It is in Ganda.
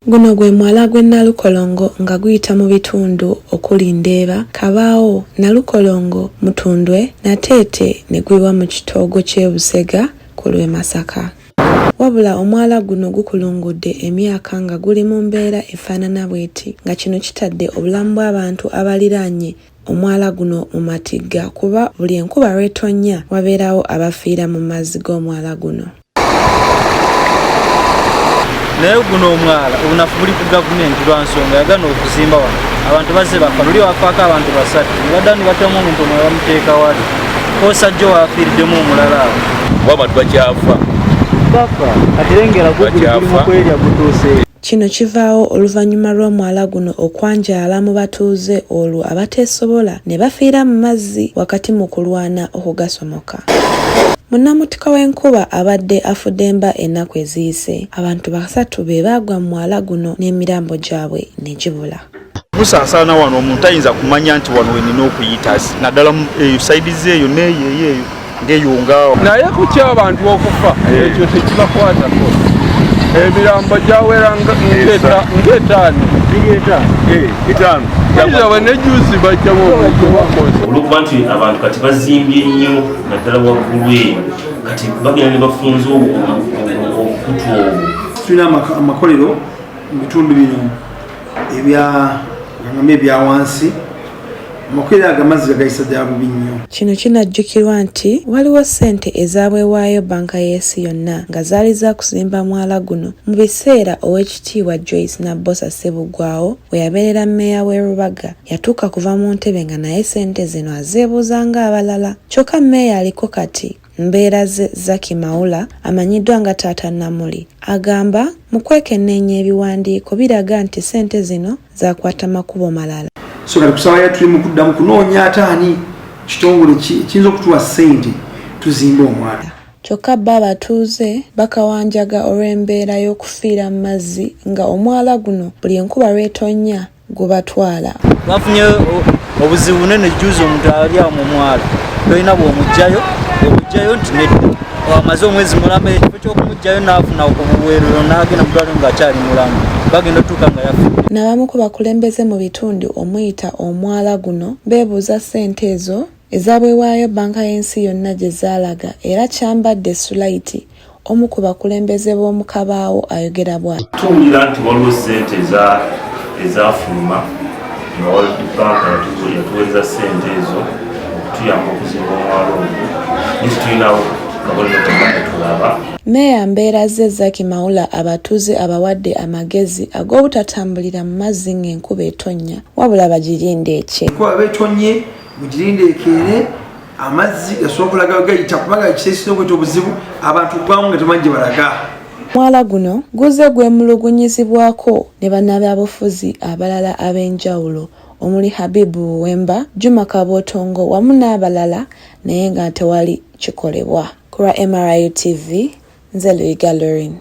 Guno gwe mwala Gw'Enalukolongo nga guyita mu bitundu okuli Embeera, Kabaawo, Nalukolongo, Mutundwe, Nateete ne gwiwa mu kitoogo ky'e Busega ku lw'e Masaka. Wabula omwala guno gukulungudde emyaka nga guli mu mbeera efaanana bw'eti nga kino kitadde obulamu bw'abantu abaliraanye omwala guno mu matigga kuba buli enkuba lw'etonnya wabeerawo abafiira mu mazzi g'omwala guno. Naye guno omwala obunafu buli ku gavumenti lwa nsonga yagana okuzimba wano abantu bazze bafa luli wafaako abantu basatu nibadda nibatamu omuntu omwe bamuteeka wali kosajja wafiiriddemu omulala awo w'abantu bakyafa bafa katirengera gulimu kwerya gutuuse. Kino kivaawo oluvannyuma lw'omwala guno okwanjaala mu batuuze olwo abateesobola ne bafiira mu mazzi wakati mu kulwana okugasomoka. Munnamutika w'enkuba abadde afudde emba ennaku eziyise. Abantu basatu be baagwa mu mwala guno n'emirambo gyabwe ne gibula. Musaasaana wano omuntu ayinza kumanya nti wano wenina okuyita naddala sayidizi eyo n'eyo ng'eyongaawo. Naye ku ky'abantu okufa ekyo tekibakwatako. Emirambo gyawera ng'etaano. Etaano nejuzi bajjamu omukozi. Olwokuba nti abantu kati bazimbye nnyo naddala waggulu eyo kati bagenda ne bafunza obukutu obwo. Tulina amakolero mu bitundu bino ebya wansi. Amakolero ag'amazzi gayisa gya bubi nnyo. Kino kinajjukirwa nti waliwo ssente ezaweebwayo banka y'ensi yonna nga zaali za kuzimba mwala guno mu biseera Oweekitiibwa Joyce Nabbosa Ssebuggwawo we yabeerera mmeeya w'e Rubaga yatuuka kuva mu ntebe nga naye ssente zino azeebuuza ng'abalala. Kyokka mmeeya aliko kati Embeera ze Zaki Mawula amanyiddwa nga Taata Namuli agamba mu kwekenneenya ebiwandiiko biraga nti ssente zino zaakwata makubo malala. So kati kusaba ya tuli mu kuddamu kunoonya ataani kitongole kiyinza okutuwa ssente tuzimbe omwala. Kyokka bo abatuuze bakawanjaga olw'embeera y'okufiira mu mazzi nga omwala guno buli enkuba lw'etonnya gubatwala. Bafunye obuzibu bunene jjuuzi omuntu ali awo mu mwala tolina bw'omugjayo nti nedda amaze omwezi mulamba ekifo ky'okumugjayo n'afuna okubuweerero n'agenda mu ddwaliro ng'akyali mulamu bagenda otuuka nga yafudde. N'abamu ku bakulembeze mu bitundu omuyita omwala guno beebuuza ssente ezo ezaabwewaayo banka y'ensi yonna gye zaalaga era kyambadde Sulaiti omu ku bakulembeze b'omu Kabaawo ayogera bw'ati. Tuwulira nti waliwo ssente ezafuluma nga banka yatuweereza ssente ezo okutuyamba okuzimba omwala ogwo nitulinawo kabolero tulaba. Mmeeya Embeera ze Zaki Mawula abatuuze abawadde amagezi ag'obutatambulira mu mazzi ng'enkuba etonnya wabula bagirinde ekye. Enkuba beetonye mugirinde ekeere amazzi gasobola okulaga gayita kubanga kiseesera okweta obuzibu abantu gwamu nga temanyi gye balaga. Omwala guno guze gwemulugunyizibwako ne bannabyabufuzi abalala ab'enjawulo omuli Habibu Wemba, Juma Kabootongo wamu n'abalala naye nga tewali kikolebwa. Ku lwa MRIU TV, nze Gw'Enalukolongo.